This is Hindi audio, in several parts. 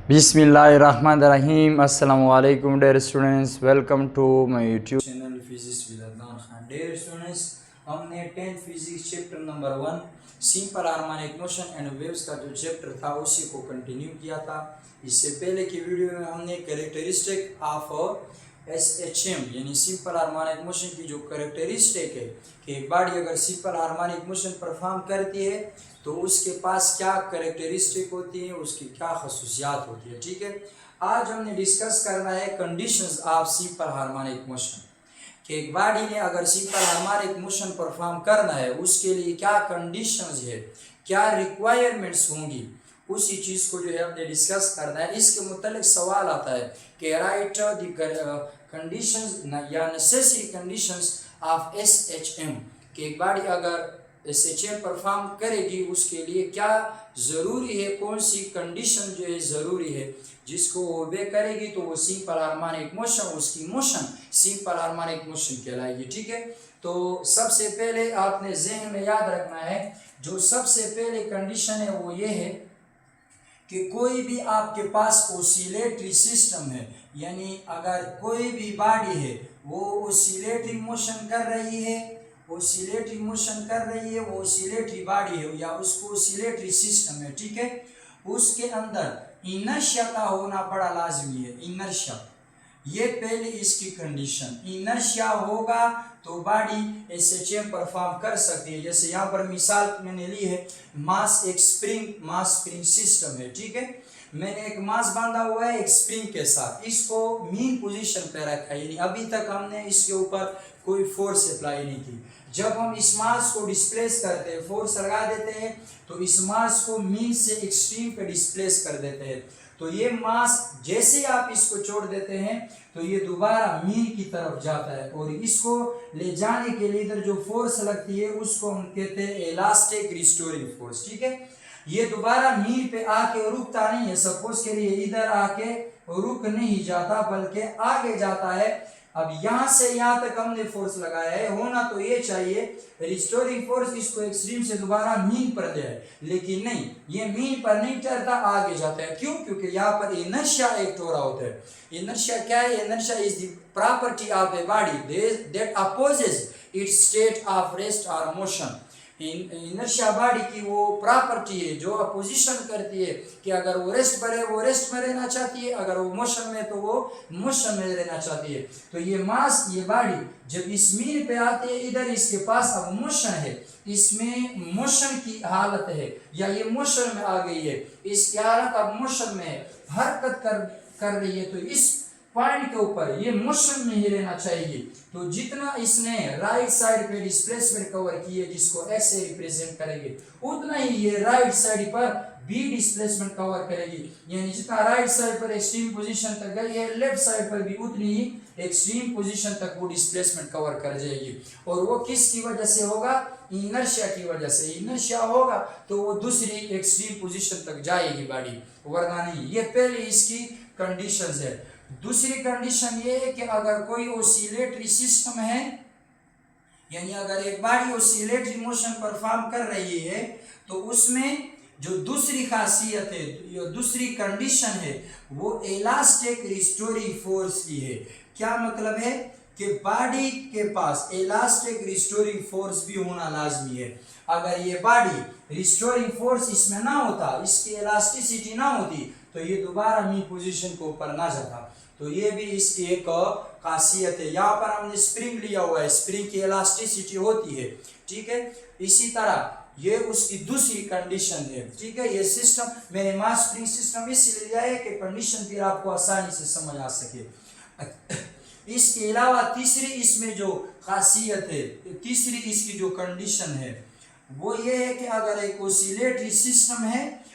बिस्मिल्लाहिर्रहमानिर्रहीम। अस्सलामु अलैकुम dear students, welcome to my YouTube channel physics with Adnan Khan. Dear students, हमने 10th physics chapter number 1 simple harmonic motion and waves का जो चैप्टर था उसी को कंटिन्यू किया था। इससे पहले की वीडियो में हमने कैरेक्टरिस्टिक ऑफ SHM यानी सिंपल हार्मोनिक मोशन की जो कैरेक्टरिस्टिक है कि एक बॉडी अगर सिंपल हार्मोनिक मोशन परफॉर्म करती है तो उसके पास क्या कैरेक्टरिस्टिक होती है, उसकी क्या खसूसियात होती है। ठीक है, आज हमने डिस्कस करना है conditions of simple harmonic motion कि एक बॉडी ने अगर सिंपल हार्मोनिक मोशन परफॉर्म करना है उसके लिए क्या कंडीशंस है, क्या रिक्वायरमेंट्स होंगी, उसी चीज़ को जो है हमने डिस्कस करना है। इसके मुतालिक सवाल आता है कि राइट द कंडीशंस या नेसेसरी कंडीशंस ऑफ SHM कि एक बॉडी अगर SHM परफॉर्म करेगी उसके लिए क्या ज़रूरी है, कौन सी कंडीशन जो है ज़रूरी है जिसको वो ओबे करेगी तो वो सिंपल हार्मोनिक मोशन, उसकी मोशन सिंपल हार्मोनिक मोशन कहलाएगी। ठीक है, तो सबसे पहले आपने जहन में याद रखना है, जो सबसे पहले कंडीशन है वो ये है कि कोई भी आपके पास ओसिलेटरी सिस्टम है, यानी अगर कोई भी बॉडी है वो ओसिलेटरी मोशन कर रही है, ओसिलेटरी मोशन कर रही है, वो ओसिलेटरी बॉडी है या उसको ओसिलेटरी सिस्टम है। ठीक है, उसके अंदर इनर्शिया का होना बड़ा लाजमी है। इनर्शिया ये पहले इसकी कंडीशन, इनर्शिया होगा तो बॉडी SHM परफॉर्म कर सकती है। जैसे यहाँ पर मिसाल मैंने ली है, मास एक स्प्रिंग, मास स्प्रिंग सिस्टम है। ठीक है, मैंने एक मास बांधा हुआ है एक स्प्रिंग के साथ, इसको मीन पोजीशन पे रखा है, यानी अभी तक हमने इसके ऊपर कोई फोर्स अप्लाई नहीं की। जब हम इस मास को डिस्प्लेस करते हैं, फोर्स लगा देते हैं, तो इस मास को मीन से एक्सट्रीम पे डिस्प्लेस कर देते हैं। तो ये मास जैसे आप इसको छोड़ देते हैं तो ये दोबारा मीन की तरफ जाता है और इसको ले जाने के लिए इधर जो फोर्स लगती है उसको हम कहते हैं इलास्टिक रिस्टोरिंग फोर्स। ठीक है, ये दोबारा मीन पे आके रुकता नहीं है, सपोज के लिए इधर आके रुक नहीं जाता बल्कि आगे जाता है। अब यहां से यहां तक हमने फोर्स लगाया है, होना तो ये चाहिए रिस्टोरिंग फोर्स इसको एक्सट्रीम से दोबारा मीन पर दे, लेकिन नहीं, ये मीन पर नहीं चढ़ता, आगे जाता है। क्यों? क्योंकि यहाँ पर इनर्शिया एक्ट हो रहा होता है। इनर्शिया क्या है? Inertia is the property of a body that opposes it's state of rest और मोशन। इनर्शिया बॉडी की वो प्रॉपर्टी है जो अपोजिशन करती है कि अगर वो रेस्ट पर है वो रेस्ट में रहना चाहती है, अगर वो मोशन में तो वो मोशन में रहना चाहती है। तो ये मास, ये बॉडी जब इस मीन पे आती है, इधर इसके पास अब मोशन है, इसमें मोशन की हालत है या ये मोशन में आ गई है, इसकी हालत अब मोशन में है, हरकत कर रही है, तो इस पॉइंट के ऊपर ये मोशन में ही रहना चाहिए। तो जितना इसने राइट साइड पे डिस्प्लेसमेंट कवर की है जिसको x से रिप्रेजेंट करेंगे, उतना ही ये राइट साइड पर b डिस्प्लेसमेंट कवर करेगी, यानी जितना राइट साइड पर एक्सट्रीम पोजीशन तक गई है लेफ्ट साइड पर भी उतनी ही एक्सट्रीम पोजीशन तक वो डिस्प्लेसमेंट कवर कर जाएगी। और वो किसकी वजह से होगा? इनर्शिया की वजह से। इनर्शिया होगा तो वो दूसरी एक्सट्रीम पोजीशन तक जाएगी बॉडी, वरना नहीं। ये पहले इसकी कंडीशंस है। दूसरी कंडीशन ये है कि अगर कोई ओसिलेटरी सिस्टम है, यानी अगर एक बॉडी ओसिलेटरी मोशन परफॉर्म कर रही है तो उसमें जो दूसरी खासियत है, जो दूसरी कंडीशन है वो इलास्टिक रिस्टोरिंग फोर्स की है। क्या मतलब है? कि बॉडी के पास इलास्टिक रिस्टोरिंग फोर्स भी होना लाजमी है। अगर ये बॉडी रिस्टोरिंग फोर्स इसमें ना होता, इसकी इलास्टिसिटी ना होती, तो ये दोबारा मीन पोजीशन को ऊपर ना जाता। तो ये भी इसकी एक खासियत है। यहाँ पर हमने स्प्रिंग लिया हुआ है, स्प्रिंग की इलास्टिसिटी होती है। ठीक है, इसी तरह ये उसकी दूसरी कंडीशन है। ठीक है, ये सिस्टम मैंने मास स्प्रिंग सिस्टम इसलिए लिया है कि कंडीशन फिर आपको आसानी से समझ आ सके। इसके अलावा तीसरी इसमें जो खासियत है, तीसरी इसकी जो कंडीशन है वो ये है कि अगर एक ओसिलेटरी सिस्टम है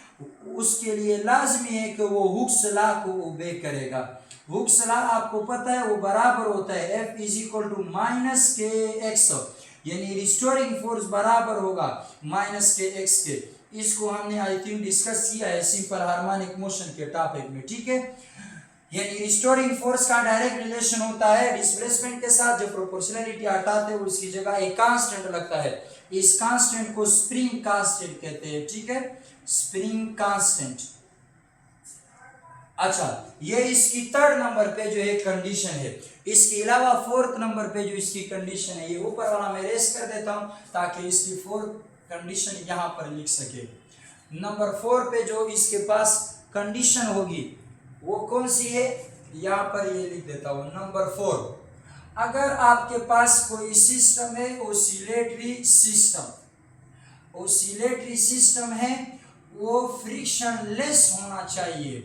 उसके लिए लाजमी है कि वो हुक्स लॉ को ओबे करेगा। हुक्स लॉ आपको पता है वो बराबर होता है F - kx, यानी रिस्टोरिंग फोर्स बराबर होगा -kx के। इसको हमने आई थिंक डिस्कस किया है सिंपल हार्मोनिक मोशन के टॉपिक में। ठीक है, यानी रिस्टोरिंग फोर्स का डायरेक्ट रिलेशन होता है डिस्प्लेसमेंट के साथ। जो प्रोपोर्शनलिटी हटाते हैं उसकी जगह एक कांस्टेंट लगता है, इस कांस्टेंट को स्प्रिंग कांस्टेंट कहते हैं। ठीक है, स्प्रिंग कांस्टेंट। अच्छा, ये इसकी थर्ड नंबर पे जो है कंडीशन है। इसके अलावा फोर्थ नंबर पे जो इसकी कंडीशन है, ये ऊपर वाला मैं रेस कर देता हूं ताकि इसकी फोर्थ कंडीशन यहां पर लिख सके। नंबर 4 पे जो इसके पास कंडीशन होगी वो कौन सी है, यहां पर ये लिख देता हूं। नंबर 4, अगर आपके पास कोई सिस्टम है ओसिलेटरी सिस्टम है, वो फ्रिक्शनलेस होना चाहिए।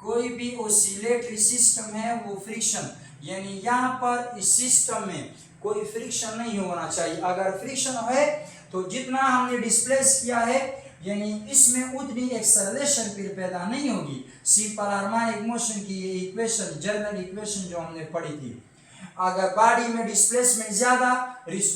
कोई भी ओसिलेटरी सिस्टम है वो फ्रिक्शन, यानी यहाँ पर इस सिस्टम में कोई फ्रिक्शन नहीं होना चाहिए। अगर फ्रिक्शन है तो जितना हमने डिस्प्लेस किया है, यानी इसमें उतनी एक्सेलरेशन फिर पैदा नहीं होगी। सिंपल हार्मोनिक मोशन की ये इक्वेशन, जनरल इक्वेशन जो हमने पढ़ी थी, अगर बॉडी में डिस्प्लेसमेंट ज्यादा,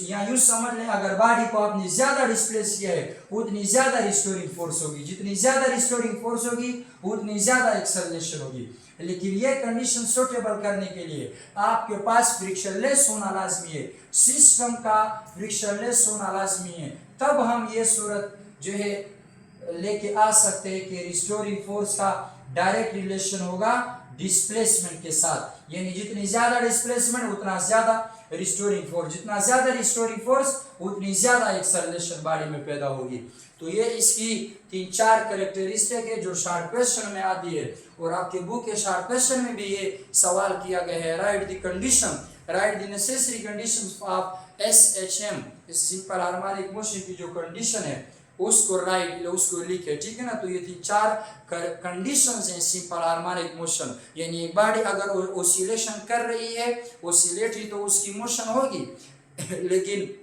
या यूं समझ लें अगर बॉडी को आपने ज्यादा डिस्प्लेस किया है उतनी ज्यादा रिस्टोरिंग फोर्स होगी, जितनी ज्यादा रिस्टोरिंग फोर्स होगी उतनी ज्यादा एक्सेलरेशन होगी। लेकिन ये कंडीशन सूटेबल करने के लिए आपके पास फ्रिक्शनलेस होना लाजमी है, सिस्टम का फ्रिक्शनलेस होना लाजमी है, तब हम ये सूरत जो है लेके आ सकते हैं कि रिस्टोरिंग फोर्स का डायरेक्ट रिलेशन होगा डिस्प्लेसमेंट के साथ। यानी जितनी ज्यादा डिस्प्लेसमेंट उतना ज्यादा रिस्टोरिंग फोर्स, जितना ज्यादा रिस्टोरिंग फोर्स उतनी ज्यादा एक्सेलरेशन बॉडी में पैदा होगी। तो ये इसकी 3-4 कैरेक्टरिस्टिक है जो शार्ट क्वेश्चन में आती है, और आपके बुक के शार्ट क्वेश्चन में भी ये सवाल किया गया है। Right the condition, right the necessary conditions of SHM, इस सिंपल हार्मोनिक मोशन की जो कंडीशन है उसको राइट, उसको लिखे, ठीक है ना। तो ये 4 कंडीशंस हैं सिंपल हार्मोनिक मोशन, यानी एक बॉडी अगर ओसिलेशन कर रही है, ओसिलेटरी तो उसकी मोशन होगी, लेकिन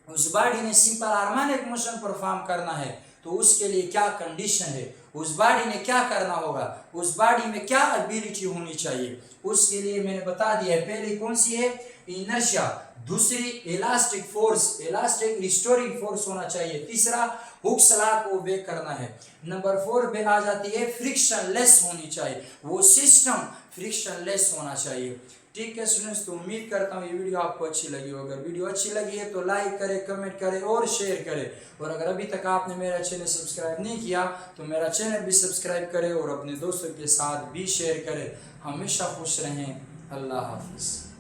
उस बॉडी ने सिंपल हार्मोनिक मोशन परफॉर्म करना है तो उसके लिए क्या कंडीशन है, उस बॉडी ने क्या करना होगा, उस बॉडी में क्या एबिलिटी होनी चाहिए, उसके लिए मैंने बता दिया है। पहले कौन सी है, इनर्शिया, दूसरी elastic force, elastic restoring force होना चाहिए, तीसरा हुक सलाख को वेक करना है। नंबर 4 पे आ जाती है फ्रिक्शनलेस होनी चाहिए, वो सिस्टम फ्रिक्शनलेस होना चाहिए। ठीक है स्टूडेंट्स, तो उम्मीद करता हूँ ये वीडियो आपको अच्छी लगी हो। अगर वीडियो अच्छी लगी है तो लाइक करें, कमेंट करें और शेयर करें, और अगर अभी तक आपने मेरा चैनल सब्सक्राइब नहीं किया तो मेरा चैनल भी सब्सक्राइब करें और अपने दोस्तों के साथ भी शेयर करें। हमेशा खुश रहें। अल्लाह हाफिज़।